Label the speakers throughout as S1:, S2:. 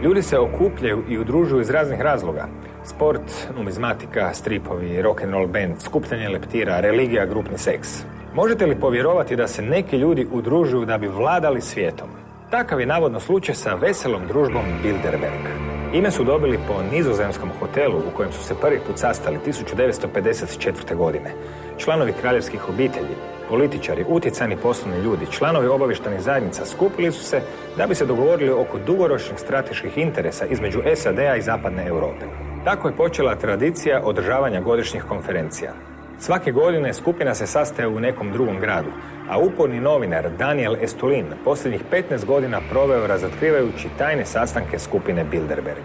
S1: Ljudi se okupljaju i udružuju iz raznih razloga. Sport, numizmatika, stripovi, rock'n'roll band, skupljanje leptira, religija, grupni seks. Možete li povjerovati da se neki ljudi udružuju da bi vladali svijetom? Takav je navodno slučaj sa veselom družbom Bilderberg. Ime su dobili po nizozemskom hotelu u kojem su se prvi put sastali 1954. godine. Članovi kraljevskih obitelji, političari, utjecajni poslovni ljudi, članovi obavještajnih zajednica skupili su se da bi se dogovorili oko dugoročnih strateških interesa između SAD-a i Zapadne Europe. Tako je počela tradicija održavanja godišnjih konferencija. Svake godine skupina se sastaje u nekom drugom gradu, a uporni novinar Daniel Estulin posljednjih 15 godina proveo razotkrivajući tajne sastanke skupine Bilderberg.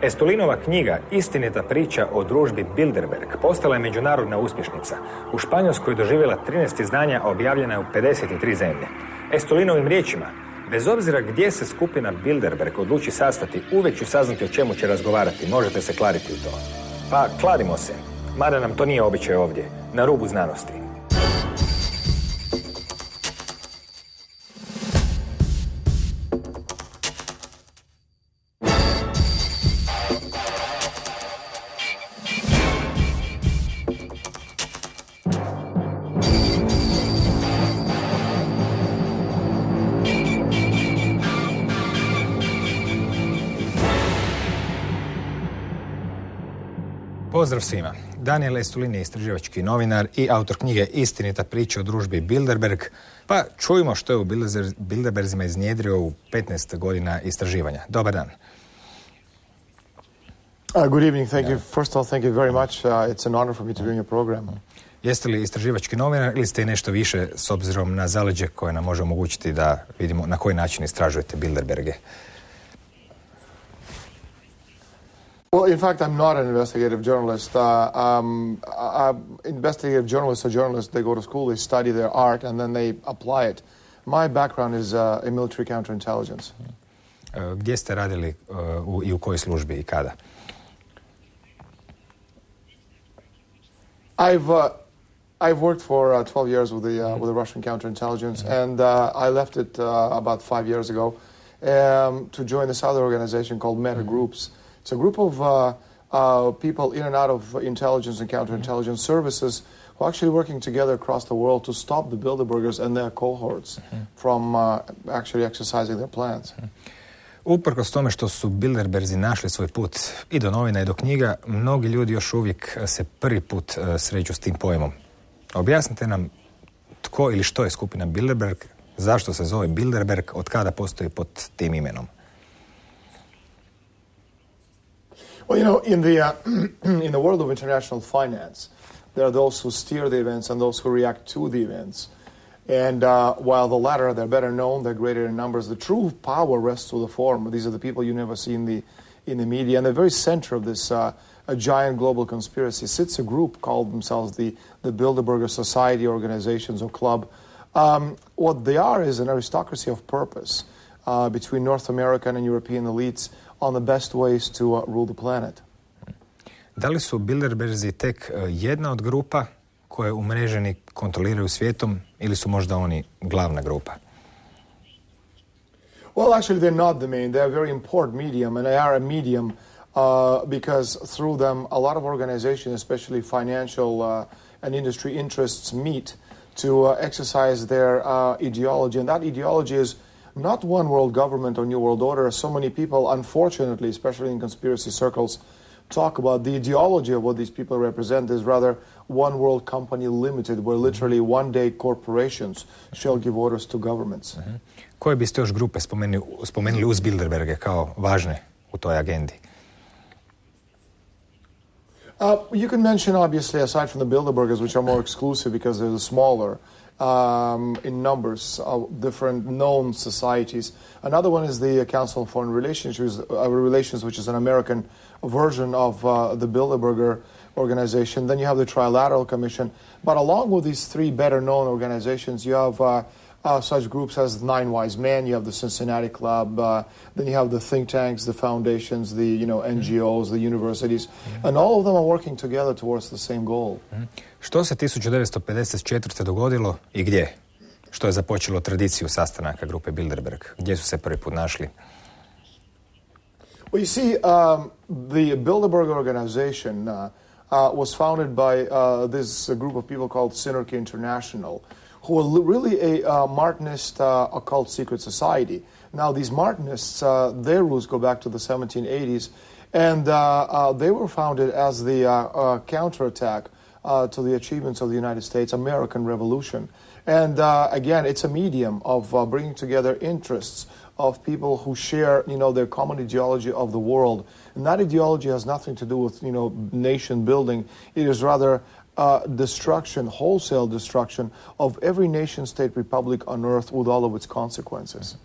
S1: Estulinova knjiga Istinita priča o družbi Bilderberg postala je međunarodna uspješnica. U Španjolskoj je doživjela 13 izdanja, a objavljena je u 53 zemlje. Estulinovim riječima, bez obzira gdje se skupina Bilderberg odluči sastati, uvijek ću saznati o čemu će razgovarati, možete se kladiti u to. Pa, kladimo se, mada nam to nije običaj ovdje, na rubu znanosti. Pozdrav svima. Daniel Estulin je istraživački novinar i autor knjige Istinita priča o družbi Bilderberg. Pa čujmo što je u Bilderbergzima iznjedrio u 15 godina istraživanja. Dobar dan.
S2: Good evening. Thank you. First of all, thank you very much. It's an honor for me to be in your program.
S1: Jeste li istraživački novinar ili ste i nešto više s obzirom na zaleđe koje nam može omogućiti da vidimo na koji način istražujete Bilderberge?
S2: Well, in fact, I'm not an investigative journalist. Investigative journalists are journalists. They go to school, they study their art, and then they apply it. My background is in military counterintelligence.
S1: Gdje ste radili i u kojoj službi i kada?
S2: I've worked for 12 years with the Russian counterintelligence, and I left it about 5 years ago to join this other organization called Meta Groups. It's a group of people in and out of intelligence and counterintelligence services who are actually working together across the world to stop the Bilderbergers and their cohorts from actually exercising their plans.
S1: Uprkos tome što su Bilderberzi našli svoj put i do novina i do knjiga, mnogi ljudi još uvijek se prvi put sreću s tim pojmom. Objasnite nam tko ili što je skupina Bilderberg, zašto se zove Bilderberg, od kada postoji pod tim imenom.
S2: Well, you know, in the world of international finance, there are those who steer the events and those who react to the events. And while the latter, they're better known, they're greater in numbers, the true power rests with the former. These are the people you never see in the media. And the very center of this a giant global conspiracy sits a group called themselves the Bilderberger Society Organizations or Club. What they are is an aristocracy of purpose between North American and European elites on the best ways to rule the planet.
S1: Da li su Bilderberzi tek jedna od grupa koje umreženi kontroliraju svijetom ili su možda oni glavna grupa?
S2: Well, actually, they're not the main. They're a very important medium, and they are a medium because through them, a lot of organizations, especially financial and industry interests, meet to exercise their ideology. And that ideology is not one world government or new world order. So many people, unfortunately, especially in conspiracy circles, talk about the ideology of what these people represent is rather one world company limited, where literally one day corporations shall give orders to governments.
S1: Koje biste još grupe spomenuli uz Bilderberge kao važne u toj agendi?
S2: You can mention, obviously, aside from the Bilderbergers, which are more exclusive because they're the smaller in numbers of different known societies. Another one is the Council on Foreign Relations, which is an American version of the Bilderberger organization. Then you have the Trilateral Commission. But along with these three better-known organizations, you have such groups as Nine Wise Men, you have the Cincinnati Club, then you have the think tanks, the foundations, the NGOs, the universities, and all of them are working together towards the same goal.
S1: Što se 1954. dogodilo i gdje? Što je započelo tradiciju sastanaka grupe Bilderberg? Gdje su se prvi put našli?
S2: Well, you see, the Bilderberg organization was founded by this group of people called Synergy International, who were really a Martinist occult secret society. Now, these Martinists, their roots go back to the 1780s, and they were founded as the counterattack to the achievements of the United States American Revolution. And again, it's a medium of bringing together interests of people who share, their common ideology of the world. And that ideology has nothing to do with, nation building. It is rather destruction, wholesale destruction of every nation-state republic on earth with all of its consequences.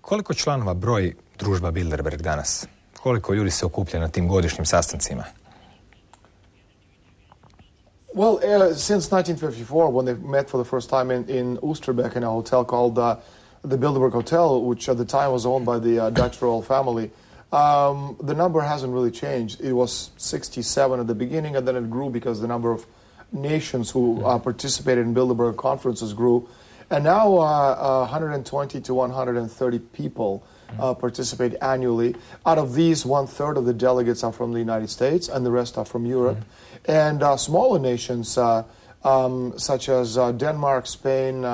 S1: Koliko članova broji Družba Bilderberg danas? Koliko ljudi se okuplja na tim godišnjim sastancima?
S2: Well, since 1954, when they met for the first time in Oosterbeek in a hotel called the Bilderberg Hotel, which at the time was owned by the Dutch royal family, the number hasn't really changed. It was 67 at the beginning, and then it grew because the number of nations who participated in Bilderberg conferences grew. And now 120 to 130 people participate annually. Out of these, 1/3 of the delegates are from the United States, and the rest are from Europe. And smaller nations, such as Denmark, Spain,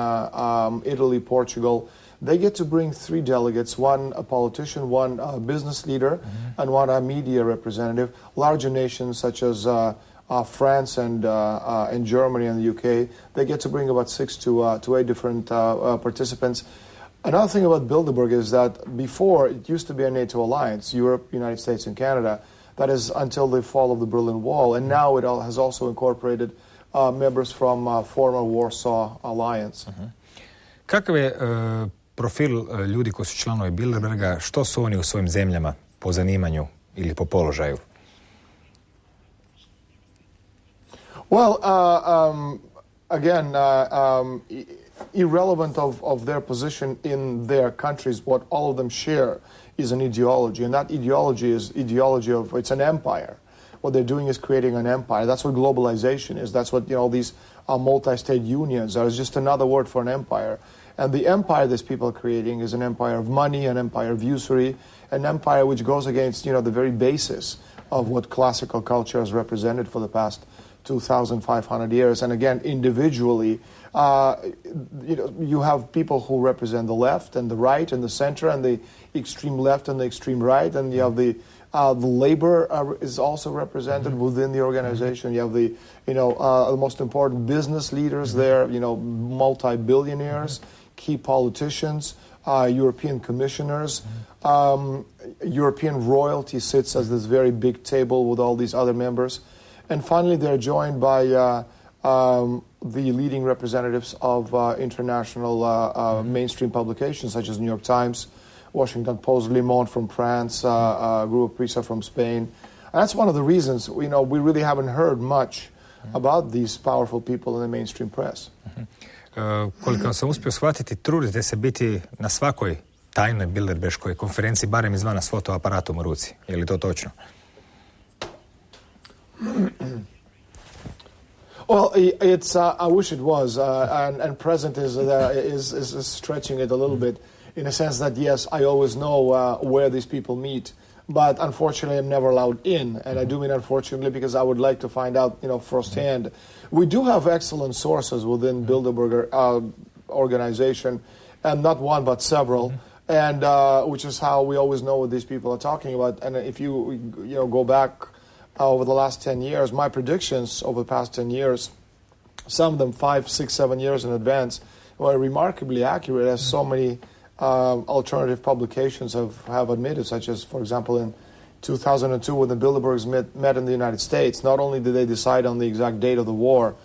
S2: Italy, Portugal, they get to bring 3 delegates, one a politician, one a business leader, and one a media representative. Larger nations such as France and Germany and the UK, they get to bring about 6 to 8 different participants. Another thing about Bilderberg is that before, it used to be a NATO alliance, Europe, United States, and Canada. That is until the fall of the Berlin Wall. And now it has also incorporated members from former Warsaw Alliance.
S1: Kakav je profil ljudi koji su članovi Bilderberga, što su oni u svojim zemljama po zanimanju ili po položaju?
S2: Well, again, irrelevant of their position in their countries, what all of them share is an ideology, and that ideology is ideology of, it's an empire. What they're doing is creating an empire. That's what globalization is. That's what, all these multi-state unions are. It's just another word for an empire. And the empire these people are creating is an empire of money, an empire of usury, an empire which goes against, the very basis of what classical culture has represented for the past 2,500 years. And again, individually, you have people who represent the left and the right and the center and the extreme left and the extreme right. And you have the labor is also represented within the organization. You have the, the most important business leaders there, multi-billionaires, key politicians, European commissioners. European royalty sits at this very big table with all these other members. And finally, they're joined by the leading representatives of international mainstream publications, such as New York Times, Washington Post, Le Monde from France, Rubu from Spain. And that's one of the reasons, we really haven't heard much about these powerful people in the mainstream press.
S1: Koliko sam uspio shvatiti, trudite se biti na svakoj tajnoj bilderberškoj konferenciji, barem izvana s fotoaparatom u ruci. Je li to točno?
S2: Well, it's. I wish it was, and present is stretching it a little bit, in a sense that yes, I always know where these people meet, but unfortunately, I'm never allowed in, and I do mean unfortunately because I would like to find out, firsthand. We do have excellent sources within Bilderberg organization, and not one but several, and which is how we always know what these people are talking about. And if you go back over the last 10 years, my predictions over the past 10 years, some of them 5, 6, 7 years in advance, were remarkably accurate, as so many alternative publications have admitted, such as, for example, in 2002 when the Bilderbergs met in the United States. Not only did they decide on the exact date of the war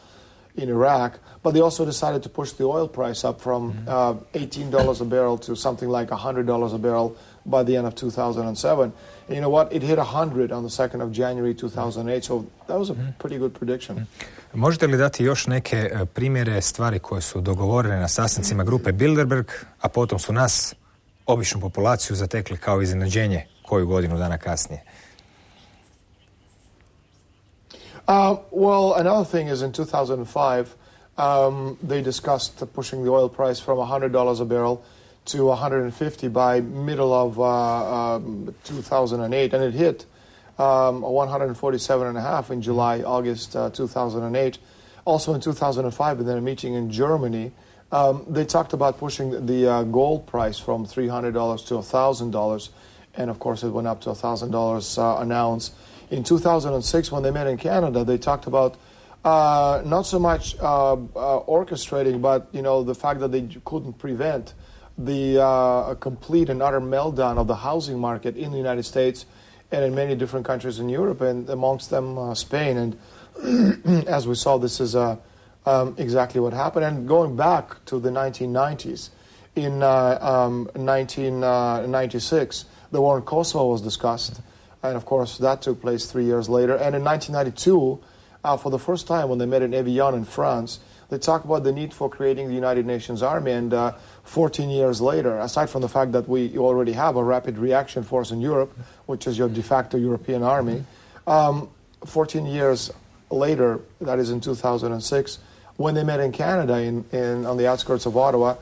S2: in Iraq, but they also decided to push the oil price up from $18 a barrel to something like $100 a barrel by the end of 2007. And you know what? It hit 100 on the 2nd of January 2008, so that was a pretty good prediction.
S1: Možete li dati još neke primjere stvari koje su dogovorene na sastancima grupe Bilderberg, a potom su nas, običnu populaciju, zatekli kao iznenađenje koju godinu dana kasnije?
S2: Well, another thing is in 2005, they discussed pushing the oil price from $100 a barrel to 150 by middle of 2008, and it hit 147.5 in July, August 2008. Also in 2005, in a meeting in Germany, they talked about pushing the gold price from $300 to $1,000, and of course it went up to $1,000 an ounce. In 2006, when they met in Canada, they talked about not so much orchestrating, but the fact that they couldn't prevent the complete and utter meltdown of the housing market in the United States and in many different countries in Europe, and amongst them Spain. And as we saw, this is exactly what happened. And going back to the 1990s, in 1996, the war in Kosovo was discussed. And of course, that took place 3 years later. And in 1992, for the first time when they met in Evian in France, they talked about the need for creating the United Nations Army. And 14 years later, aside from the fact that we already have a rapid reaction force in Europe, which is your de facto European army, 14 years later, that is in 2006, when they met in Canada on the outskirts of Ottawa,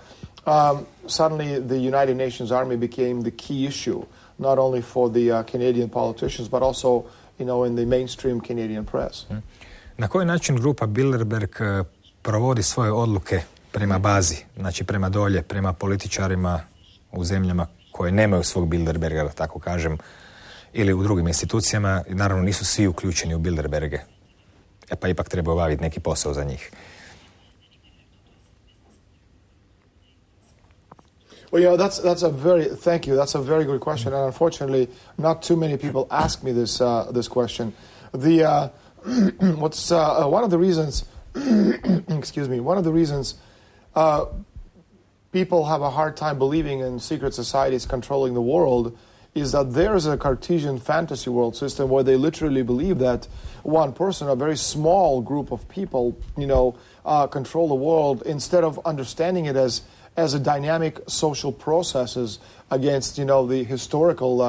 S2: suddenly the United Nations Army became the key issue, not only for the Canadian politicians, but also in the mainstream Canadian press.
S1: Na koji način grupa Bilderberg provodi svoje odluke prema bazi, znači prema dolje, prema političarima u zemljama koje nemaju svog Bilderberga, da tako kažem, ili u drugim institucijama? Naravno, nisu svi uključeni u Bilderberge, pa ipak treba obaviti neki posao za njih.
S2: Well, thank you. That's a very good question, and unfortunately, not too many people ask me this question. One of the reasons, excuse me, one of the reasons people have a hard time believing in secret societies controlling the world is that there's a Cartesian fantasy world system where they literally believe that one person, a very small group of people, control the world, instead of understanding it as a dynamic social processes against, the historical,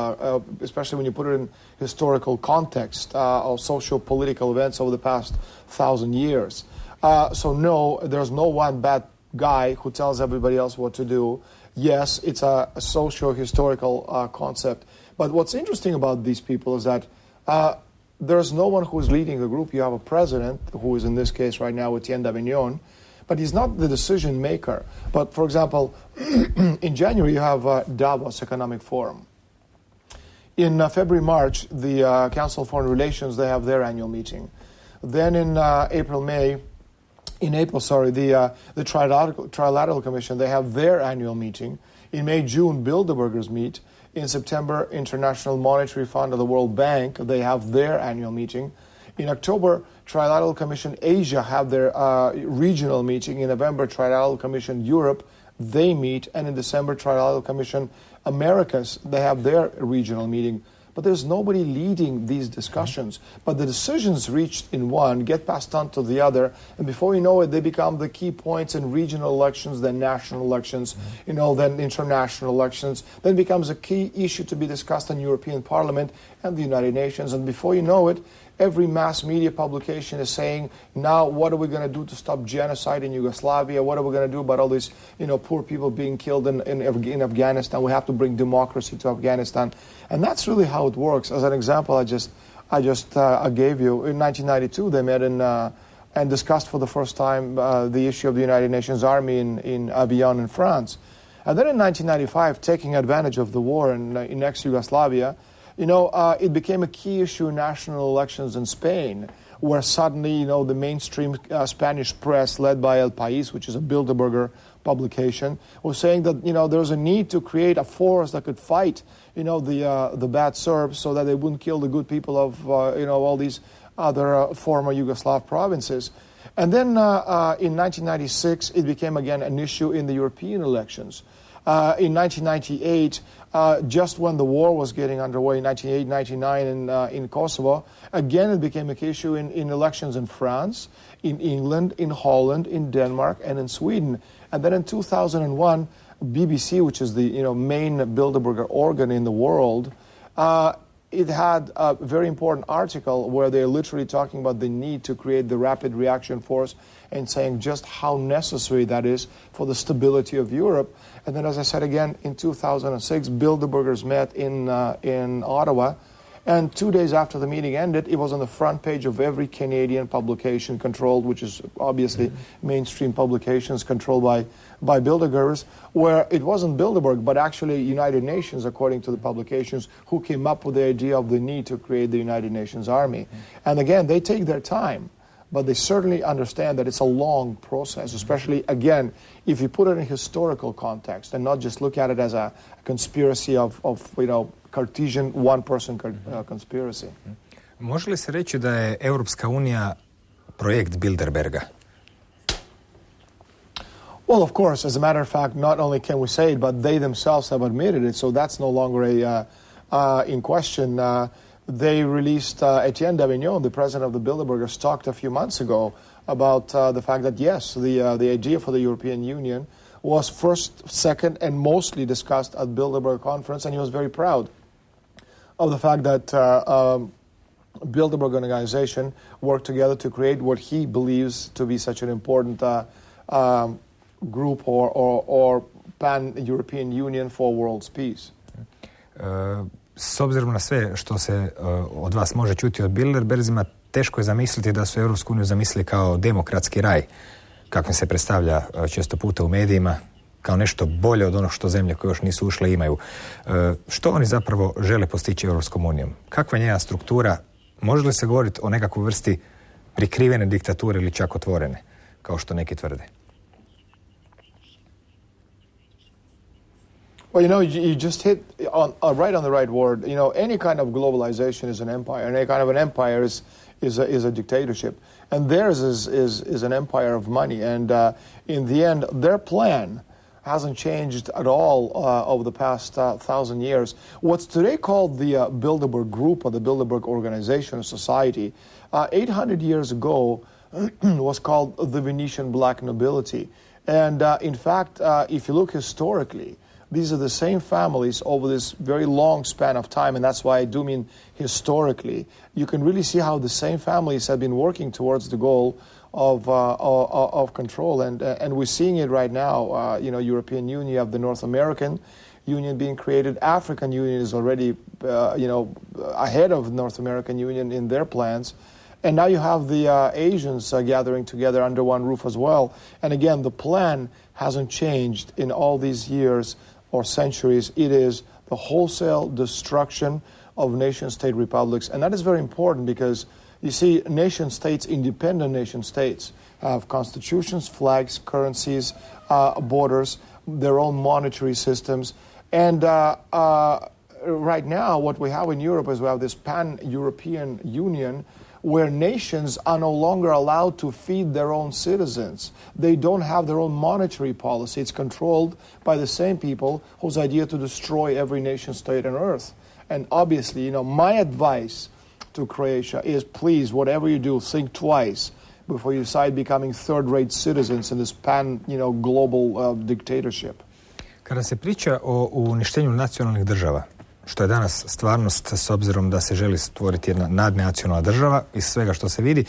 S2: especially when you put it in historical context of social political events over the past 1,000 years. So no, there's no one bad guy who tells everybody else what to do. Yes, it's a socio-historical concept. But what's interesting about these people is that there's no one who is leading the group. You have a president, who is in this case right now Etienne Davignon, but he's not the decision maker. But for example, in January you have Davos Economic Forum. In February, March, the Council on Foreign Relations, they have their annual meeting. Then in April, the Trilateral Commission, they have their annual meeting. In May, June, Bilderbergers meet. In September, International Monetary Fund of the World Bank, they have their annual meeting. In October, Trilateral Commission Asia have their regional meeting. In November, Trilateral Commission Europe, they meet. And in December, Trilateral Commission Americas, they have their regional meeting. But there's nobody leading these discussions. But the decisions reached in one get passed on to the other, and before you know it, they become the key points in regional elections, then national elections, then international elections. Then becomes a key issue to be discussed in European Parliament and the United Nations. And before you know it, every mass media publication is saying, now what are we going to do to stop genocide in Yugoslavia? What are we going to do about all these, poor people being killed in Afghanistan? We have to bring democracy to Afghanistan. And that's really how it works. As an example, I just gave you, in 1992, they met and discussed for the first time the issue of the United Nations Army in Evian in France. And then in 1995, taking advantage of the war in ex-Yugoslavia, it became a key issue in national elections in Spain, where suddenly, the mainstream Spanish press, led by El País, which is a Bilderberger publication, was saying that, there's a need to create a force that could fight, the bad Serbs so that they wouldn't kill the good people of, all these other former Yugoslav provinces. And then in 1996, it became again an issue in the European elections. In 1998, just when the war was getting underway, in 1998-99 in Kosovo, again it became a key issue in elections in France, in England, in Holland, in Denmark, and in Sweden. And then in 2001, BBC, which is the main Bilderberger organ in the world, it had a very important article where they're literally talking about the need to create the rapid reaction force and saying just how necessary that is for the stability of Europe. And then, as I said again, in 2006, Bilderbergers met in Ottawa. And 2 days after the meeting ended, it was on the front page of every Canadian publication controlled, which is obviously mainstream publications controlled by Bilderbergers, where it wasn't Bilderberg, but actually United Nations, according to the publications, who came up with the idea of the need to create the United Nations Army. And again, they take their time, but they certainly understand that it's a long process, especially, again, if you put it in historical context and not just look at it as a conspiracy of Cartesian one-person conspiracy.
S1: Može li se reći da je Europska unija projekt Bilderberga?
S2: Well, of course, as a matter of fact, not only can we say it, but they themselves have admitted it, so that's no longer in question. They released Etienne Davignon, the president of the Bilderbergers, talked a few months ago about the fact that, yes, the idea for the European Union was first, second, and mostly discussed at Bilderberg conference, and he was very proud of the fact that Bilderberg organization worked together to create what he believes to be such an important group or pan-European Union for world's peace.
S1: S obzirom na sve što se od vas može čuti od Bilderbergima, teško je zamisliti da su Europsku uniju zamislili kao demokratski raj, kakvim se predstavlja često puta u medijima, kao nešto bolje od onog što zemlje koje još nisu ušle imaju. Što oni zapravo žele postići Europskom unijom? Kakva je njena struktura? Može li se govoriti o nekakvoj vrsti prikrivene diktature ili čak otvorene, kao što neki tvrde?
S2: Well, you just hit right on the right word. Any kind of globalization is an empire, and any kind of an empire is a dictatorship. And theirs is an empire of money. And in the end, their plan hasn't changed at all over the past 1,000 years. What's today called the Bilderberg Group or the Bilderberg Organization or Society, 800 years ago was called the Venetian Black Nobility. And in fact, if you look historically, these are the same families over this very long span of time, and that's why I do mean historically. You can really see how the same families have been working towards the goal of control, and we're seeing it right now. European Union, you have the North American Union being created. African Union is already, ahead of North American Union in their plans. And now you have the Asians gathering together under one roof as well. And again, the plan hasn't changed in all these years or centuries. It is the wholesale destruction of nation-state republics. And that is very important because, you see, nation-states, independent nation-states, have constitutions, flags, currencies, borders, their own monetary systems. And right now, what we have in Europe is we have this pan-European Union where nations are no longer allowed to feed their own citizens. They don't have their own monetary policy. It's controlled by the same people whose idea to destroy every nation-state on earth. And obviously, my advice to Croatia is, please, whatever you do, think twice before you decide becoming third-rate citizens in this global dictatorship.
S1: Kada se priča o uništenju nacionalnih država, što je danas stvarnost s obzirom da se želi stvoriti jedna nadnacionalna država iz svega što se vidi,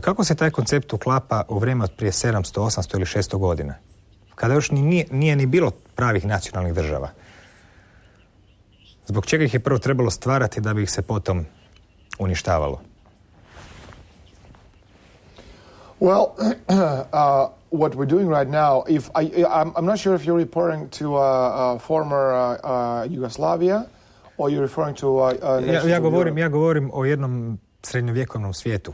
S1: kako se taj koncept uklapa u vrijeme od prije 700, 800 ili 600 godina? Kada još nije ni bilo pravih nacionalnih država. Zbog čega ih je prvo trebalo stvarati da bi ih se potom uništavalo?
S2: Well, what we're doing right now, I'm not sure if you're referring to former Yugoslavia, or you're referring to
S1: ja govorim o jednom srednjovjekovnom svijetu,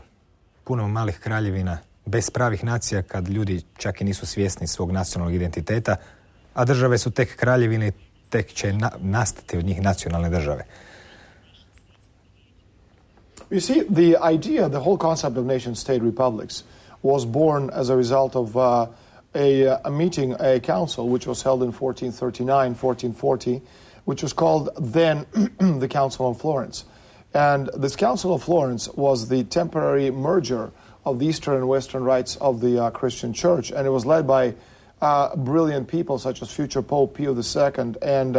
S1: puno malih kraljevina, bez pravih nacija, kad ljudi čak i nisu svjesni svog nacionalnog identiteta, a države su tek kraljevine, tek će nastati od njih nacionalne države.
S2: You see, the idea, the whole concept of nation-state republics was born as a result of a meeting, a council, which was held in 1439, 1440, which was called then the Council of Florence. And this Council of Florence was the temporary merger of the Eastern and Western rites of the Christian Church. And it was led by brilliant people such as future Pope Pio II, and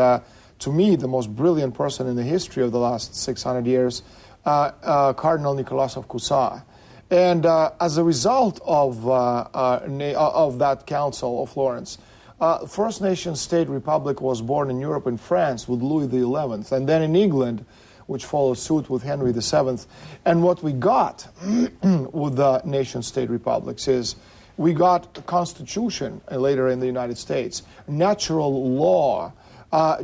S2: to me, the most brilliant person in the history of the last 600 years, Cardinal Nicolas of Cussat. And as a result of that Council of Florence, First nation state republic was born in Europe in France with Louis XI, and then in England, which followed suit with Henry VII. And what we got with the nation-state republics is we got a constitution later in the United States, natural law,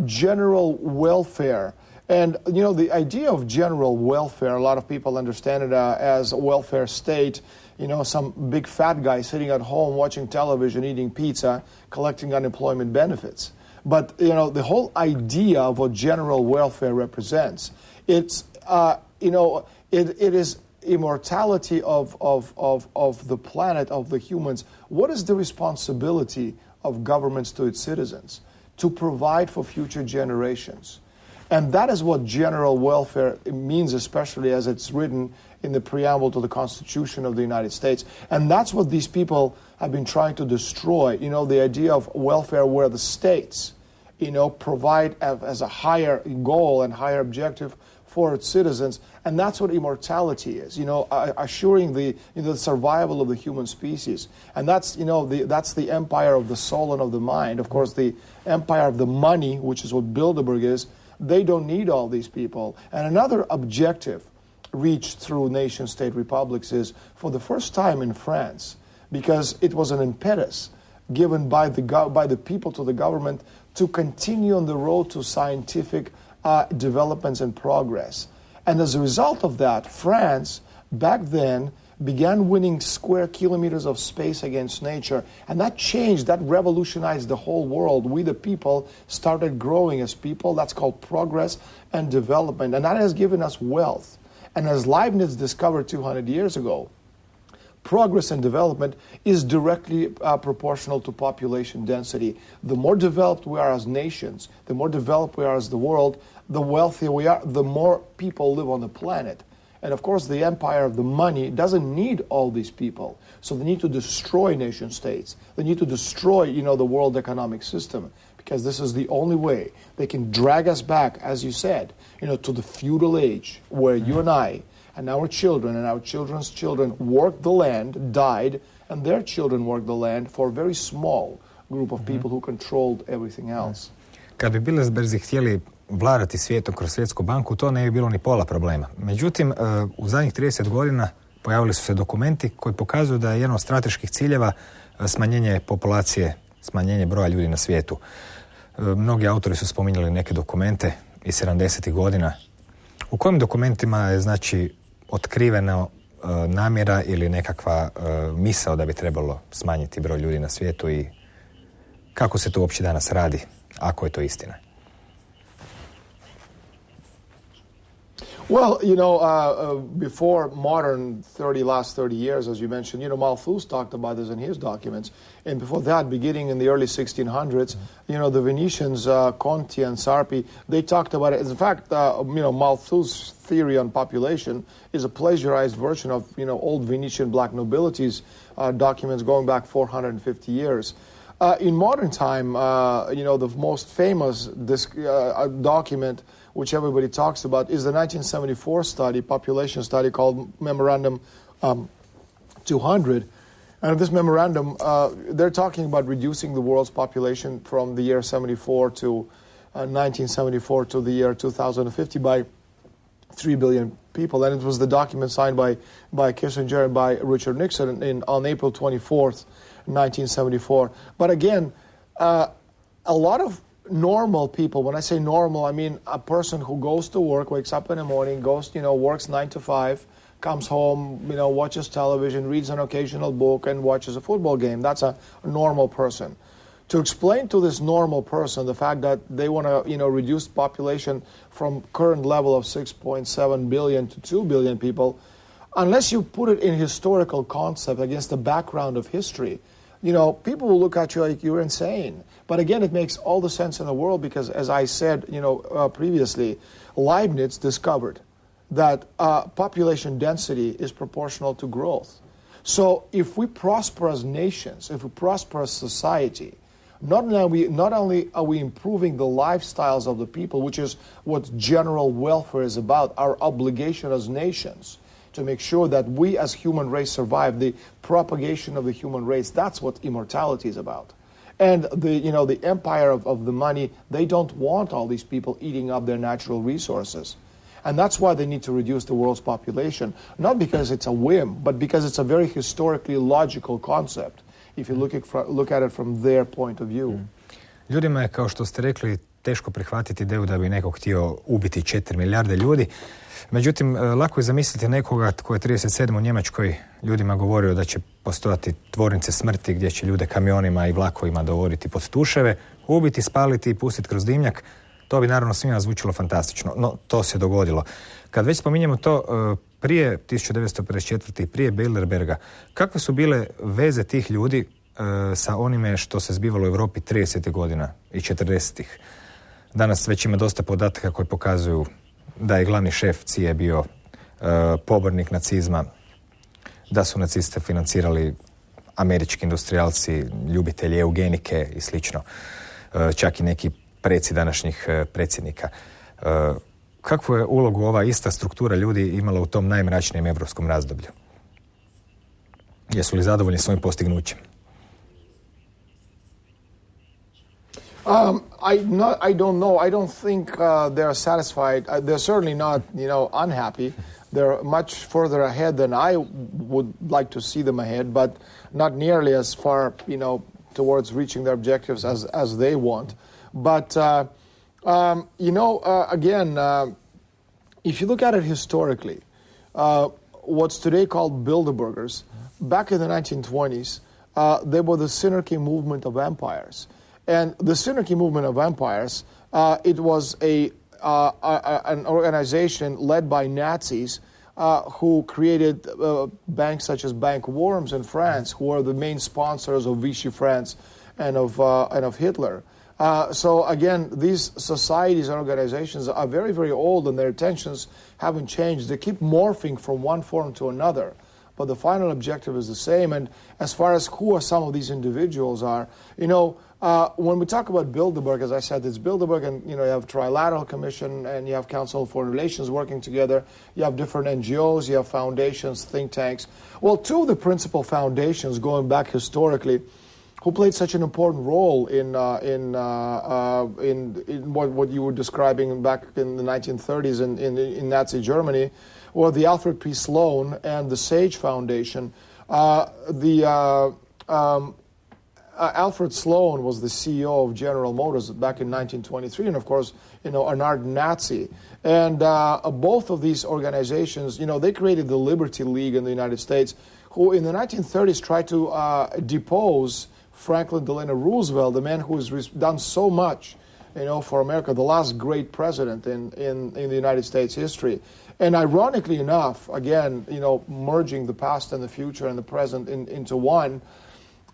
S2: general welfare. And, you know, the idea of general welfare, a lot of people understand it as a welfare state, you know, some big fat guy sitting at home watching television, eating pizza, collecting unemployment benefits. But, you know, the whole idea of what general welfare represents, it's, you know, it is immortality of the planet, of the humans. What is the responsibility of governments to its citizens? To provide for future generations. And that is what general welfare means, especially as it's written in the preamble to the Constitution of the United States. And that's what these people have been trying to destroy, you know, the idea of welfare where the states, you know, provide as a higher goal and higher objective for its citizens. And that's what immortality is, you know, assuring the, you know, the survival of the human species. And that's, you know, that's the empire of the soul and of the mind. Of course, the empire of the money, which is what Bilderberg is, they don't need all these people. And another objective reached through nation-state republics is, for the first time in France, because it was an impetus given by the people to the government to continue on the road to scientific developments and progress. And as a result of that, France, back then, began winning square kilometers of space against nature. And that changed, that revolutionized the whole world. We, the people, started growing as people. That's called progress and development. And that has given us wealth. And as Leibniz discovered 200 years ago, progress and development is directly proportional to population density. The more developed we are as nations, the more developed we are as the world, the wealthier we are, the more people live on the planet. And of course, the empire of the money doesn't need all these people. So they need to destroy nation states. They need to destroy, you know, the world economic system, because this is the only way they can drag us back, as you said, you know, to the feudal age where you and I and our children and our children's children worked the land, died, and their children worked the land for a very small group of people who controlled everything else.
S1: Kad bi Bilderberzi htjeli vladati svijetom kroz Svjetsku banku, to ne bi bilo ni pola problema. Međutim, u zadnjih 30 godina pojavili su se dokumenti koji pokazuju da je jedan od strateških ciljeva smanjenje populacije, smanjenje broja ljudi na svijetu. Mnogi autori su spominjali neke dokumente iz 70. godina. U kojim dokumentima je, znači, otkrivena namjera ili nekakva misao da bi trebalo smanjiti broj ljudi na svijetu i kako se to uopće danas radi, ako je to istina?
S2: Well, you know, before modern last 30 years, as you mentioned, you know, Malthus talked about this in his documents. And before that, beginning in the early 1600s, you know, the Venetians, Conti and Sarpi, they talked about it. In fact, you know, Malthus' theory on population is a plagiarized version of, you know, old Venetian black nobility's documents going back 450 years. In modern time, you know, the most famous document which everybody talks about is the 1974 study, population study called Memorandum 200. And in this memorandum, they're talking about reducing the world's population from the year 74 to 1974 to the year 2050 by 3 billion people. And it was the document signed by Kissinger and by Richard Nixon on April 24th, 1974. But again, a lot of normal people, when I say normal, I mean a person who goes to work, wakes up in the morning, goes, you know, works 9 to 5, comes home, you know, watches television, reads an occasional book, and watches a football game. That's a normal person. To explain to this normal person the fact that they want to, you know, reduce population from current level of 6.7 billion to 2 billion people, unless you put it in historical concept against the background of history, you know, people will look at you like you're insane. But again, it makes all the sense in the world because, as I said, you know, previously, Leibniz discovered that population density is proportional to growth. So if we prosper as nations, if we prosper as society, not only are we improving the lifestyles of the people, which is what general welfare is about, our obligation as nations, to make sure that we as human race survive, the propagation of the human race, that's what immortality is about. And the empire of the money, they don't want all these people eating up their natural resources. And that's why they need to reduce the world's population, not because it's a whim, but because it's a very historically logical concept, if you look at it from their point of view.
S1: Ljudima je, kao što ste rekli, teško prihvatiti ideju da bi neko htio ubiti 4 milijarde ljudi. Međutim, lako je zamisliti nekoga tko je 37. u Njemačkoj ljudima govorio da će postojati tvornice smrti gdje će ljude kamionima i vlakovima dovoditi pod tuševe, ubiti, spaliti i pustiti kroz dimnjak. To bi naravno svima zvučilo fantastično, no to se dogodilo. Kad već spominjemo to, prije 1954. i prije Bilderberga, kakve su bile veze tih ljudi sa onime što se zbivalo u Europi 30. godina i 40-ih? Danas već ima dosta podataka koji pokazuju da je glavni šef CIA bio pobornik nacizma, da su naciste financirali američki industrijalci, ljubitelji eugenike i slično, čak i neki preci današnjih predsjednika. Kakvu je ulogu ova ista struktura ljudi imala u tom najmračnijem evropskom razdoblju? Jesu li zadovoljni svojim postignućem?
S2: I don't know. I don't think they're satisfied. They're certainly not, unhappy. They're much further ahead than I would like to see them ahead, but not nearly as far, towards reaching their objectives as they want. But, again, if you look at it historically, what's today called Bilderbergers, back in the 1920s, they were the Synarchy movement of empires. And the Synarchy movement of empires, it was an organization led by Nazis who created banks such as Bank Worms in France, who are the main sponsors of Vichy France and of Hitler. So again, these societies and organizations are very, very old, and their intentions haven't changed. They keep morphing from one form to another, but the final objective is the same. And as far as who are some of these individuals are, when we talk about Bilderberg, as I said, it's Bilderberg, and you have Trilateral Commission, and you have Council on Foreign Relations working together. You have different NGOs, you have foundations, think tanks. Well, two of the principal foundations, going back historically, who played such an important role in what you were describing back in the 1930s in Nazi Germany, were the Alfred P. Sloan and the Sage Foundation. Alfred Sloan was the CEO of General Motors back in 1923, and of course, an ardent Nazi. And both of these organizations, they created the Liberty League in the United States, who in the 1930s tried to depose Franklin Delano Roosevelt, the man who has done so much, for America, the last great president in the United States history. And ironically enough, again, merging the past and the future and the present into one,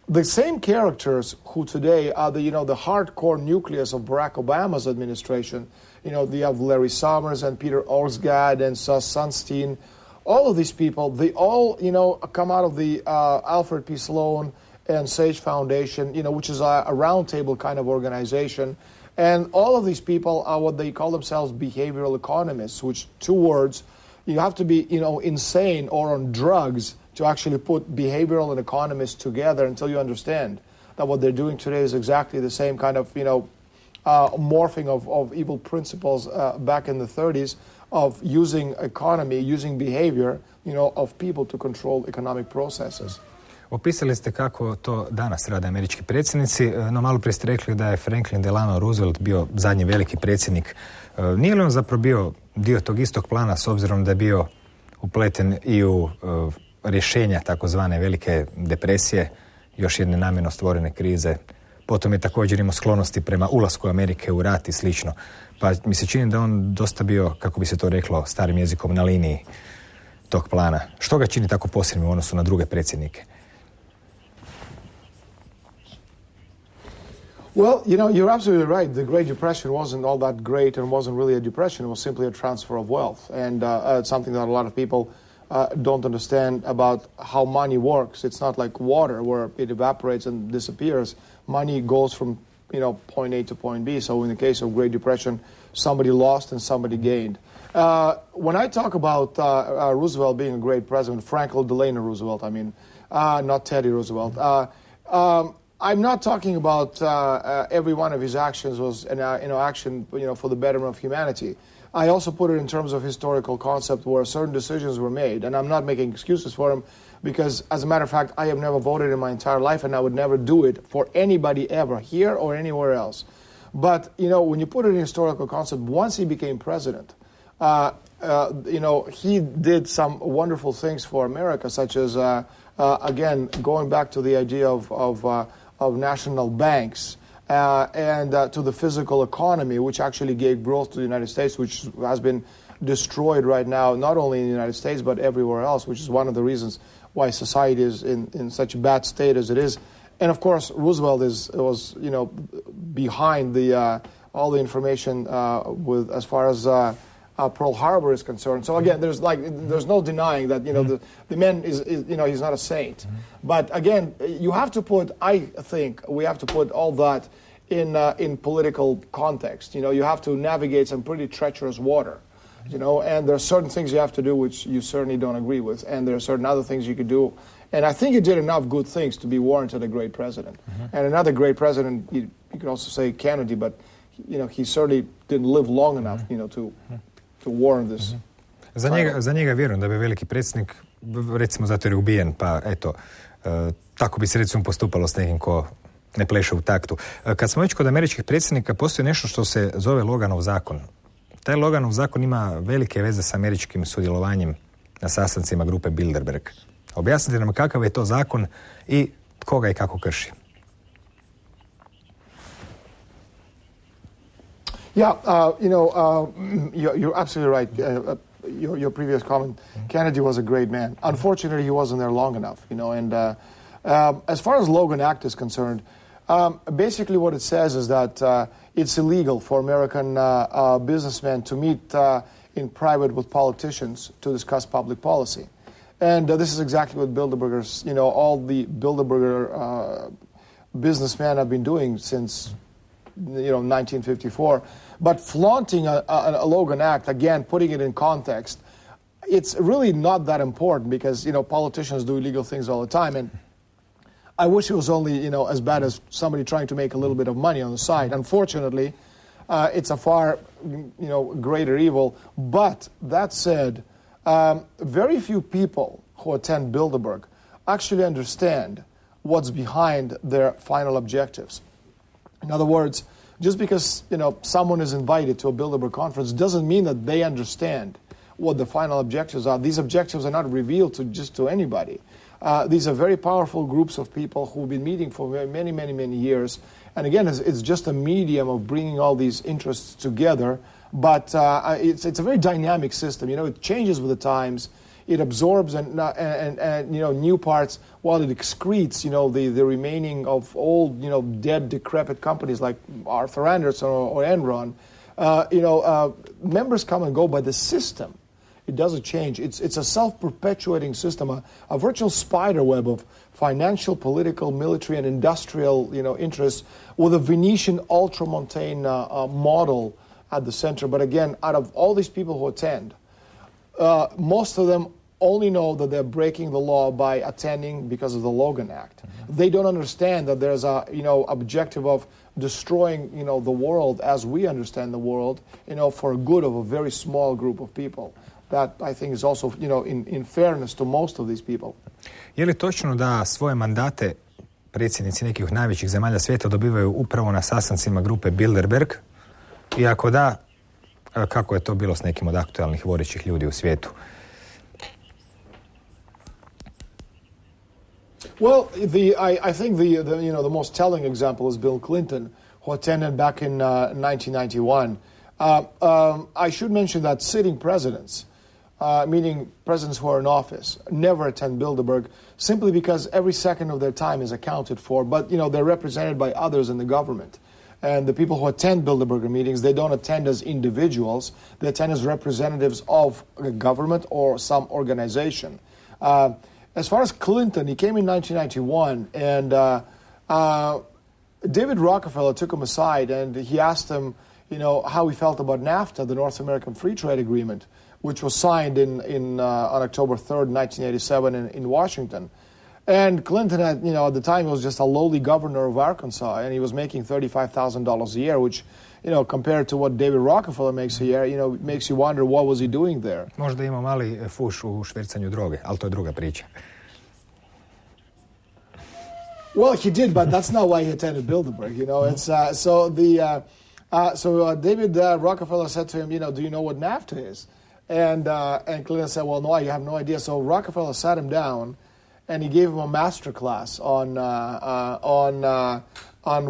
S2: the same characters who today are the hardcore nucleus of Barack Obama's administration, they have Larry Summers and Peter Orsgaard and Sus Sunstein, all of these people, they all, come out of the Alfred P. Sloan and Sage Foundation, which is a roundtable kind of organization. And all of these people are what they call themselves behavioral economists, which two words, you have to be, insane or on drugs to actually put behavioral and economists together until you understand that what they're doing today is exactly the same kind of, morphing of evil principles back in the 30s of using economy, using behavior, of people to control economic processes.
S1: Opisali ste kako to danas rade američki predsjednici, no malo prije ste rekli da je Franklin Delano Roosevelt bio zadnji veliki predsjednik. Nije li on zapravo bio dio tog istog plana s obzirom da je bio upleten i u rješenja takozvane velike depresije, još jedne namjerno stvorene krize? Potom je također imao sklonosti prema ulasku Amerike u rat i slično. Pa mi se čini da on dosta bio, kako bi se to reklo starim jezikom, na liniji tog plana. Što ga čini tako posebnim u odnosu na druge predsjednike?
S2: Well, you're absolutely right. The Great Depression wasn't all that great and wasn't really a depression. It was simply a transfer of wealth. And it's something that a lot of people don't understand about how money works. It's not like water where it evaporates and disappears. Money goes from, point A to point B. So in the case of Great Depression, somebody lost and somebody gained. When I talk about Roosevelt being a great president, Franklin Delano Roosevelt, not Teddy Roosevelt, I'm not talking about every one of his actions was an action for the betterment of humanity. I also put it in terms of historical concept where certain decisions were made, and I'm not making excuses for him because, as a matter of fact, I have never voted in my entire life, and I would never do it for anybody ever, here or anywhere else. But, when you put it in historical concept, once he became president, he did some wonderful things for America, such as, again, going back to the idea of national banks, and to the physical economy, which actually gave growth to the United States, which has been destroyed right now, not only in the United States, but everywhere else, which is one of the reasons why society is in such a bad state as it is. And of course, Roosevelt was behind all the information with as far as Pearl Harbor is concerned. So again, there's no denying that the man is he's not a saint. Mm-hmm. But again, I think we have to put all that in political context. You have to navigate some pretty treacherous water. And there are certain things you have to do which you certainly don't agree with, and there are certain other things you could do. And I think he did enough good things to be warranted a great president. Mm-hmm. And another great president, you could also say Kennedy, but he certainly didn't live long enough, to warrant this.
S1: Mm-hmm. Za njega vjerujem da bi veliki predsjednik, recimo zato jer je ubijen, pa eto, tako bi se recimo postupalo s nekim ko ne pleše u taktu. Kad smo već kod američkih predsjednika, postoji nešto što se zove Loganov zakon. Taj Loganov zakon ima velike veze s američkim sudjelovanjem na sastancima grupe Bilderberg. Objasnite nam kakav je to zakon i tko ga i kako krši.
S2: Yeah, you're absolutely right. Your previous comment, Kennedy was a great man. Unfortunately, he wasn't there long enough, And as far as Logan Act is concerned, basically what it says is that it's illegal for American businessmen to meet in private with politicians to discuss public policy. And this is exactly what Bilderbergers, all the Bilderberger businessmen have been doing since 1954. But flaunting a Logan Act, again, putting it in context, it's really not that important because, politicians do illegal things all the time. And I wish it was only, as bad as somebody trying to make a little bit of money on the side. Unfortunately, it's a far, greater evil. But that said, very few people who attend Bilderberg actually understand what's behind their final objectives. In other words, just because, someone is invited to a Bilderberg conference doesn't mean that they understand what the final objectives are. These objectives are not revealed to anybody. These are very powerful groups of people who've been meeting for many, many, many years. And again, it's just a medium of bringing all these interests together. But it's a very dynamic system. It changes with the times. It absorbs and new parts while it excretes the remaining of old dead decrepit companies like Arthur Andersen or Enron. Members come and go, but the system, it doesn't change. It's a self-perpetuating system, a virtual spider web of financial, political, military, and industrial interests with a Venetian ultramontane model at the center. But again, out of all these people who attend, most of them only know that they're breaking the law by attending because of the Logan Act. Mm-hmm. They don't understand that there's a objective of destroying the world as we understand the world for good of a very small group of people. That I think is also in fairness to most of these people.
S1: Je li točno da svoje mandate predsjednici nekih najvećih zemalja svijeta dobivaju upravo na sastancima grupe Bilderberg? I ako da, kako je to bilo s nekim od aktualnih vodećih ljudi u svijetu?
S2: Well, I think the most telling example is Bill Clinton, who attended back in 1991. I should mention that sitting presidents, meaning presidents who are in office, never attend Bilderberg simply because every second of their time is accounted for. But they're represented by others in the government. And the people who attend Bilderberger meetings, they don't attend as individuals. They attend as representatives of a government or some organization. As far as Clinton, he came in 1991, and David Rockefeller took him aside, and he asked him, how he felt about NAFTA, the North American Free Trade Agreement, which was signed on October 3rd, 1987 in Washington. And Clinton had, at the time, he was just a lowly governor of Arkansas, and he was making $35,000 a year, which, compared to what David Rockefeller makes a year, makes you wonder what was he doing there.
S1: Možda ima mali fuš u švercanju droge, ali to je druga priča.
S2: Well, he did, but that's not why he attended Bilderberg. It's David Rockefeller said to him, do you know what NAFTA is? And Clinton said, well, no, I have no idea. So Rockefeller sat him down, and he gave him a master class on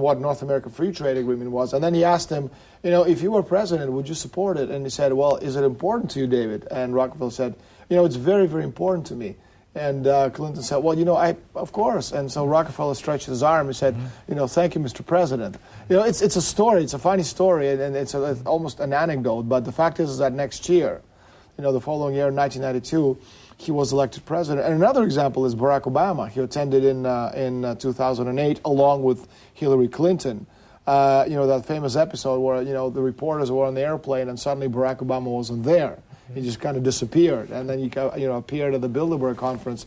S2: what North American Free Trade Agreement was. And then he asked him, if you were president, would you support it? And he said, well, is it important to you, David? And Rockefeller said, it's very, very important to me. And Clinton said, well, of course. And so Rockefeller stretched his arm and said, thank you, Mr. President. It's a story. It's a funny story, and it's almost an anecdote. But the fact is that next year, the following year, 1992, he was elected president. And another example is Barack Obama. He attended in 2008 along with Hillary Clinton. That famous episode where, the reporters were on the airplane and suddenly Barack Obama wasn't there. He just kind of disappeared, and then he appeared at the Bilderberg conference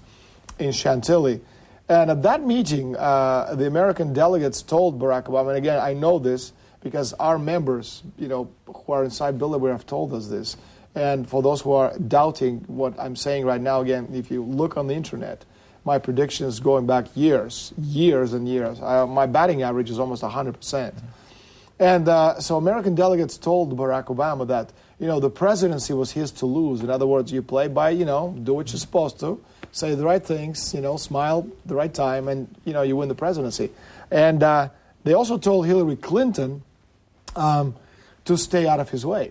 S2: in Chantilly. And at that meeting, the American delegates told Barack Obama, and again, I know this because our members, who are inside Bilderberg have told us this. And for those who are doubting what I'm saying right now, again, if you look on the internet, my predictions going back years and years. My batting average is almost 100%. And so American delegates told Barack Obama that, the presidency was his to lose. In other words, you play by, do what you're supposed to, say the right things, smile the right time, and, you win the presidency. And they also told Hillary Clinton to stay out of his way.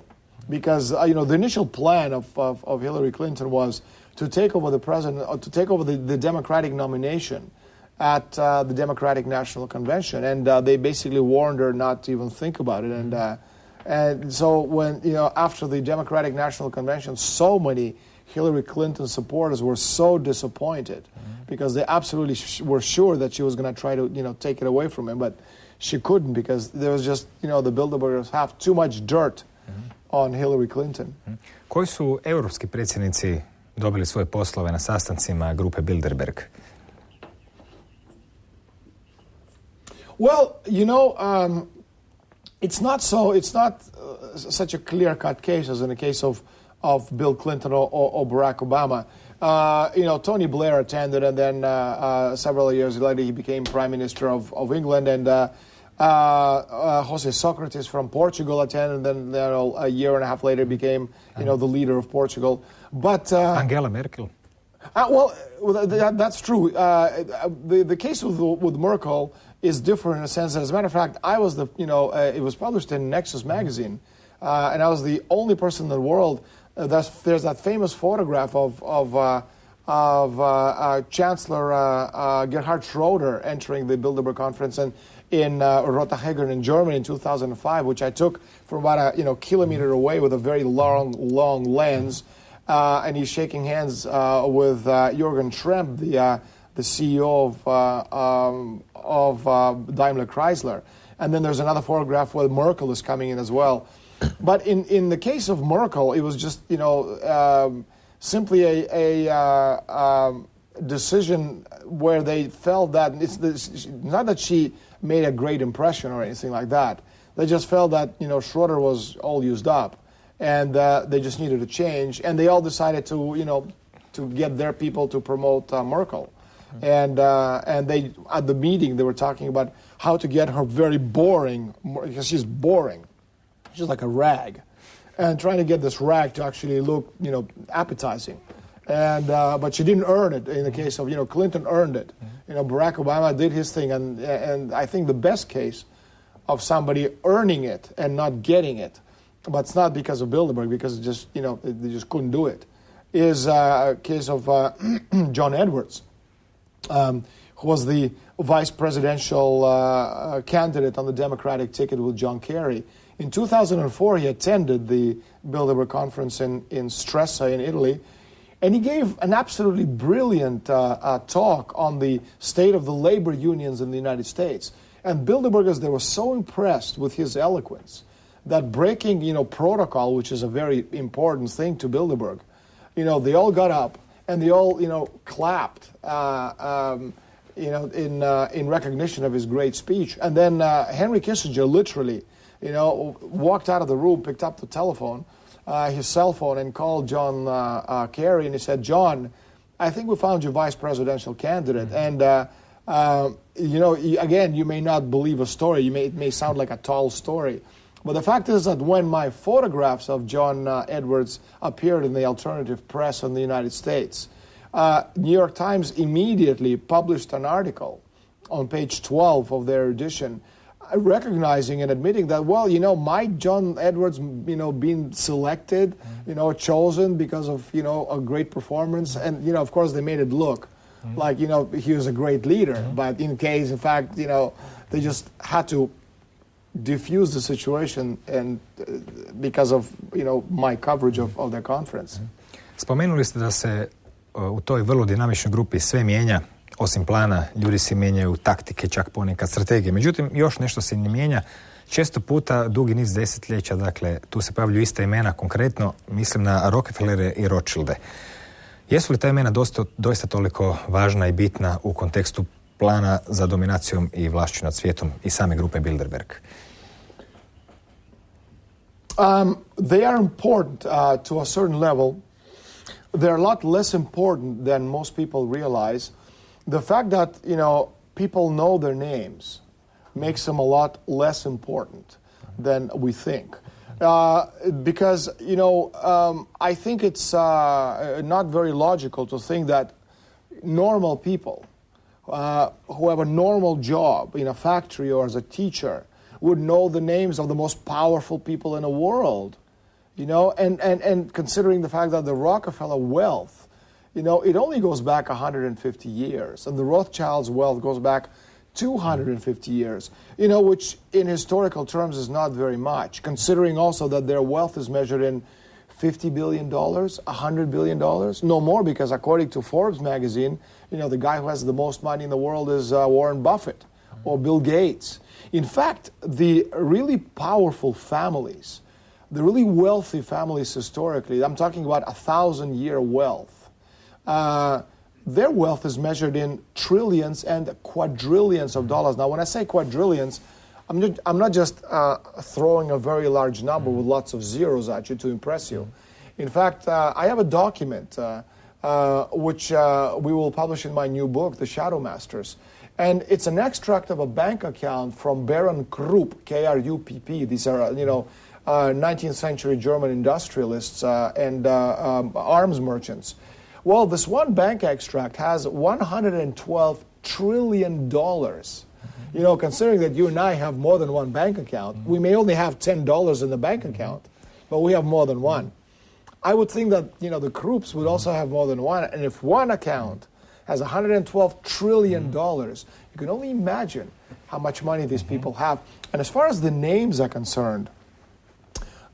S2: Because, the initial plan of Hillary Clinton was to take over the the Democratic nomination at the Democratic National Convention. And they basically warned her not to even think about it. And so when, after the Democratic National Convention, so many Hillary Clinton supporters were so disappointed because they absolutely were sure that she was going to try to, take it away from him. But she couldn't because there was just, the Bilderbergers have too much dirt on Hillary Clinton.
S1: Koji su europski predsjednici dobili svoje poslove na sastancima grupe Bilderberg?
S2: Well, it's not such a clear-cut case as in the case of Bill Clinton or Barack Obama. Tony Blair attended, and then several years later he became Prime Minister of England, and Jose Socrates from Portugal attended, and then a year and a half later became, the leader of Portugal. But
S1: Angela Merkel.
S2: That's true. The case with Merkel is different in a sense that, as a matter of fact, I was it was published in Nexus magazine, and I was the only person in the world. There's that famous photograph of Chancellor Gerhard Schroeder entering the Bilderberg conference in Rotterdam in Germany in 2005, which I took from about a kilometer away with a very long lens, and he's shaking hands with Jürgen Tremp, the CEO of Daimler Chrysler. And then there's another photograph where Merkel is coming in as well. But in the case of Merkel, it was just simply a decision where they felt that not that she made a great impression or anything like that. They just felt that Schroeder was all used up, and they just needed a change. And they all decided to get their people to promote Merkel. And they at the meeting they were talking about how to get her very boring, because she's boring. She's like a rag, and trying to get this rag to actually look, appetizing. And but she didn't earn it. In the case of Clinton earned it. Barack Obama did his thing, and I think the best case of somebody earning it and not getting it, but it's not because of Bilderberg, because it just they just couldn't do it, is a case of John Edwards, who was the vice presidential candidate on the Democratic ticket with John Kerry. In 2004, he attended the Bilderberg conference in Stresa in Italy, and he gave an absolutely brilliant talk on the state of the labor unions in the United States. And Bilderbergers, they were so impressed with his eloquence that breaking, protocol, which is a very important thing to Bilderberg, they all got up and they all, clapped, in recognition of his great speech. And then Henry Kissinger literally, walked out of the room, picked up the telephone, his cell phone, and called John Kerry, and he said, "John, I think we found you vice presidential candidate." And again, you may not believe a story. It may sound like a tall story. But the fact is that when my photographs of John Edwards appeared in the alternative press in the United States, New York Times immediately published an article on page 12 of their edition, recognizing and admitting that, might John Edwards, being selected, chosen because of, a great performance. And, of course, they made it look like, he was a great leader. But in fact, they just had to diffuse the situation and because of, my coverage of their conference.
S1: Spomenuli ste da se u toj vrlo dinamičnoj grupi sve mijenja, osim plana, ljudi se mijenjaju, taktike, čak ponekad strategije. Međutim, još nešto se ne mijenja. Često puta, dugi niz desetljeća, dakle, tu se pojavljuju ista imena, konkretno mislim na Rockefellere i Rothschilde. Jesu li ta imena doista toliko važna i bitna u kontekstu plana za dominacijom i vlašću nad svijetom i same grupe Bilderberg?
S2: They are important to a certain level. They're a lot less important than most people realize. The fact that, people know their names makes them a lot less important than we think. Because, I think it's not very logical to think that normal people who have a normal job in a factory or as a teacher would know the names of the most powerful people in the world. And considering the fact that the Rockefeller wealth, it only goes back 150 years, and the Rothschilds' wealth goes back 250 years, which in historical terms is not very much, considering also that their wealth is measured in $50 billion, $100 billion, no more, because according to Forbes magazine, the guy who has the most money in the world is Warren Buffett or Bill Gates. In fact, the really powerful families, the really wealthy families historically, I'm talking about 1,000-year wealth, their wealth is measured in trillions and quadrillions of dollars. Now, when I say quadrillions, I'm not just throwing a very large number with lots of zeros at you to impress you. In fact, I have a document which we will publish in my new book, The Shadow Masters. And it's an extract of a bank account from Baron Krupp, K-R-U-P-P. These are, 19th century German industrialists and arms merchants. Well, this one bank extract has $112 trillion. Considering that you and I have more than one bank account, we may only have $10 in the bank account, but we have more than one. I would think that, the Krupps would also have more than one. And if one account has $112 trillion, you can only imagine how much money these people have. And as far as the names are concerned,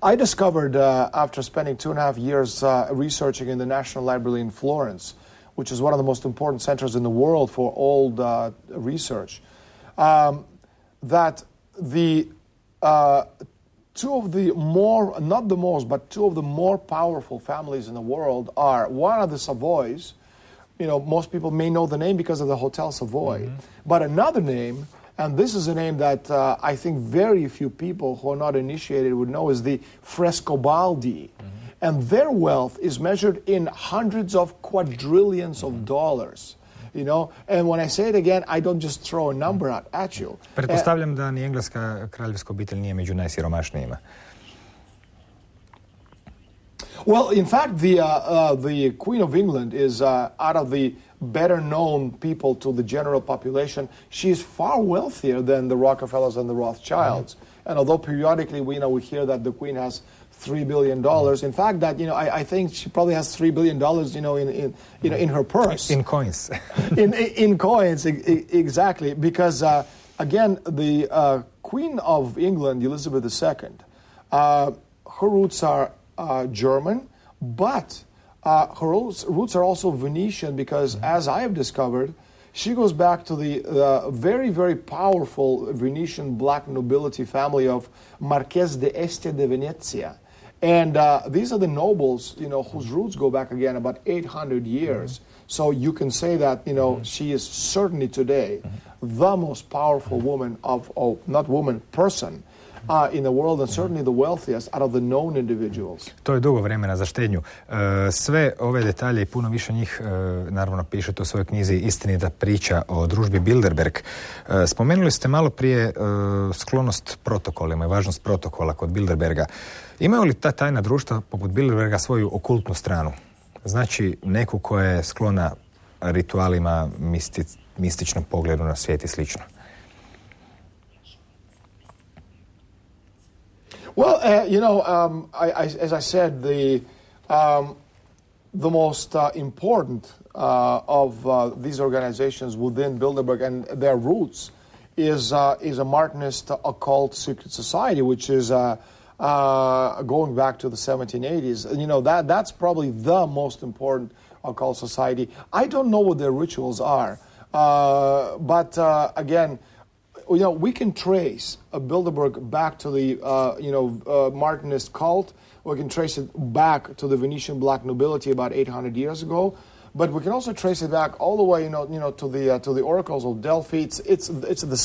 S2: I discovered, after spending 2.5 years researching in the National Library in Florence, which is one of the most important centers in the world for old research, that the two of the more, not the most, but two of the more powerful families in the world are one of the Savoys. Most people may know the name because of the Hotel Savoy. But another name, and this is a name that I think very few people who are not initiated would know, is the Frescobaldi. And their wealth is measured in hundreds of quadrillions of dollars. And when I say it again, I don't just throw a number at you.
S1: Pretpostavljam da ni engleska kraljevska obitelj nije među najsiromašnijima.
S2: Well, in fact, the Queen of England is out of the better-known people to the general population. She is far wealthier than the Rockefellers and the Rothschilds. And although periodically we hear that the Queen has $3 billion, in fact, that I think she probably has $3 billion, in her purse.
S1: In coins.
S2: in coins, exactly. Because again, the Queen of England, Elizabeth II, her roots are German, but her roots are also Venetian because, as I have discovered, she goes back to the very, very powerful Venetian black nobility family of Marquess de Este de Venezia. And these are the nobles, whose roots go back again about 800 years. So you can say that, she is certainly today the most powerful woman person in the world, and certainly the wealthiest out of the known individuals.
S1: To je dugo vremena za štednju. Sve ove detalje i puno više njih, naravno, pišete u svojoj knjizi Istinita priča o družbi Bilderberg. Spomenuli ste malo prije sklonost protokolima i važnost protokola kod Bilderberga. Imaju li ta tajna društva poput Bilderberga svoju okultnu stranu? Znači, neku koja je sklona ritualima, mističnom pogledu na svijet i slično?
S2: Well, as I said, the most important of these organizations within Bilderberg and their roots is a Martinist occult secret society, which is going back to the 1780s. That's probably the most important occult society. I don't know what their rituals are, but again, we can trace Bilderberg back to the Martinist cult. We can trace it back to the Venetian black nobility about 800 years ago. But we can also trace it back all the way, to the oracles of Delphi. It's the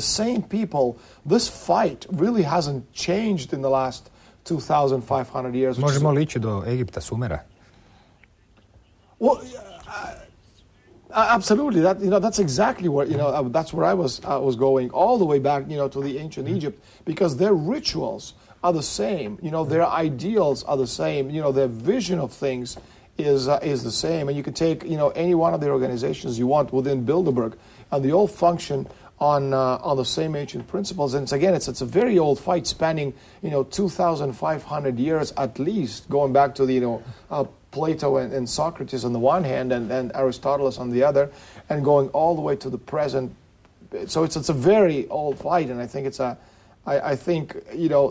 S2: same people. This fight really hasn't changed in the last 2,500 years.
S1: Možemo li ići do Egipta, Sumera?
S2: Well, absolutely. That's exactly where that's where I was going, all the way back, to the ancient Egypt, because their rituals are the same. Their ideals are the same. Their vision of things is the same. And you can take any one of the organizations you want within Bilderberg, and they all function on the same ancient principles. And it's a very old fight spanning 2,500 years at least, going back to the Plato and Socrates on the one hand, and Aristotle on the other, and going all the way to the present. So it's a very old fight, and I think I think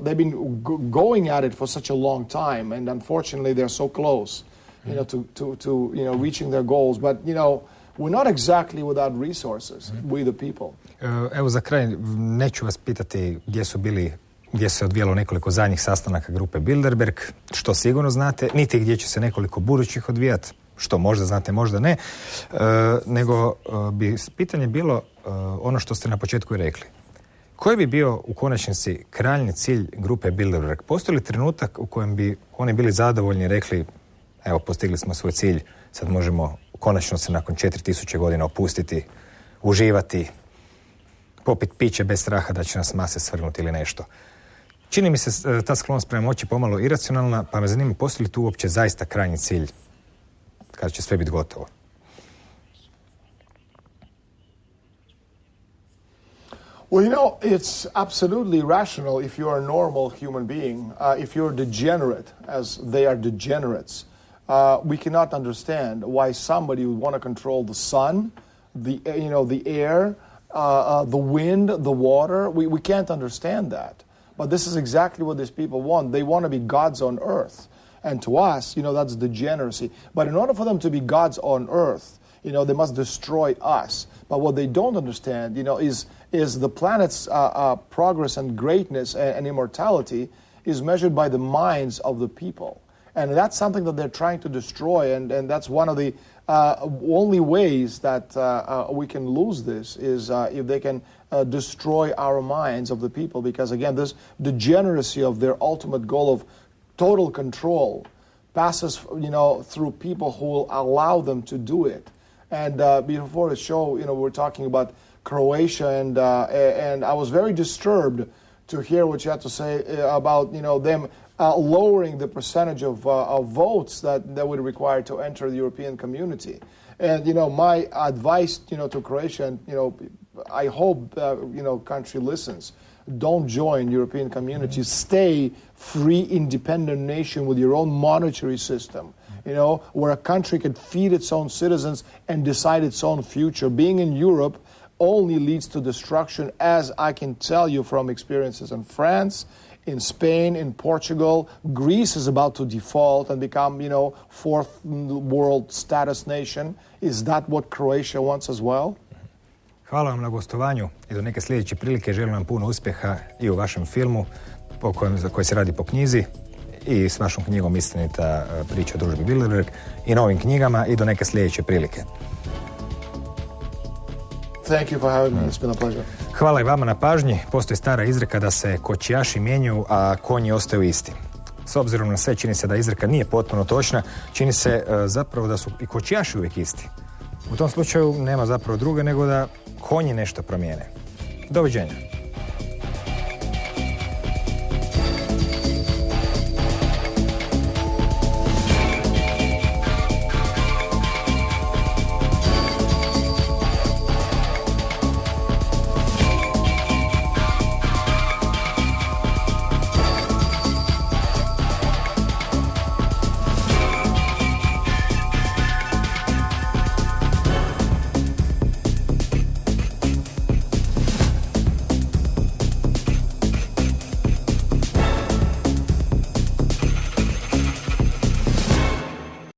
S2: they've been going at it for such a long time, and unfortunately they're so close, to reaching their goals. But we're not exactly without resources, we the people.
S1: Evo za kraj, neću vas pitati gdje se odvijalo nekoliko zadnjih sastanaka grupe Bilderberg, što sigurno znate, niti gdje će se nekoliko budućih odvijati, što možda znate, možda ne, nego bi pitanje bilo ono što ste na početku i rekli. Koji bi bio u konačnici krajnji cilj grupe Bilderberg? Postoji li trenutak u kojem bi oni bili zadovoljni i rekli, evo, postigli smo svoj cilj, sad možemo konačno se nakon 4000 godina opustiti, uživati, popit piće bez straha da će nas mase svrgnuti ili nešto. Čini mi se ta sklonost prema moći pomalo iracionalna, pa me zanima, postoji li tu uopće zaista krajnji cilj kada će sve biti gotovo?
S2: Well, it's absolutely rational if you're a normal human being. If you're degenerate, as they are degenerates, we cannot understand why somebody would want to control the sun, the air, the wind, the water. We can't understand that. But this is exactly what these people want. They want to be gods on earth. And to us, that's degeneracy. But in order for them to be gods on earth, they must destroy us. But what they don't understand, is the planet's progress and greatness and immortality is measured by the minds of the people. And that's something that they're trying to destroy, and that's one of the only ways that we can lose this is if they can destroy our minds of the people, because again, this degeneracy of their ultimate goal of total control passes, through people who will allow them to do it. And before the show, we're talking about Croatia, and I was very disturbed to hear what you had to say about, them lowering the percentage of votes that would require to enter the European community. And, my advice, to Croatia, and, I hope, country listens. Don't join European community. Stay free, independent nation with your own monetary system, where a country can feed its own citizens and decide its own future. Being in Europe only leads to destruction, as I can tell you from experiences in France, in Spain, in Portugal. Greece is about to default and become, fourth world status nation. Is that what Croatia wants as well?
S1: Hvala vam na gostovanju i do neke sljedeće prilike želim vam puno uspjeha i u vašem filmu. za koji se radi po knjizi i s vašom knjigom Istinita priča o družbi Bilderberg i novim knjigama i do neke sljedeće prilike.
S2: Thank you for having me. It's been a pleasure.
S1: Hvala i vama na pažnji. Postoji stara izreka da se kočijaši mijenjaju, a konji ostaju isti. S obzirom na sve, čini se da izreka nije potpuno točna, čini se zapravo da su i kočijaši uvijek isti. U tom slučaju nema zapravo druge nego da konji nešto promijene. Doviđenja.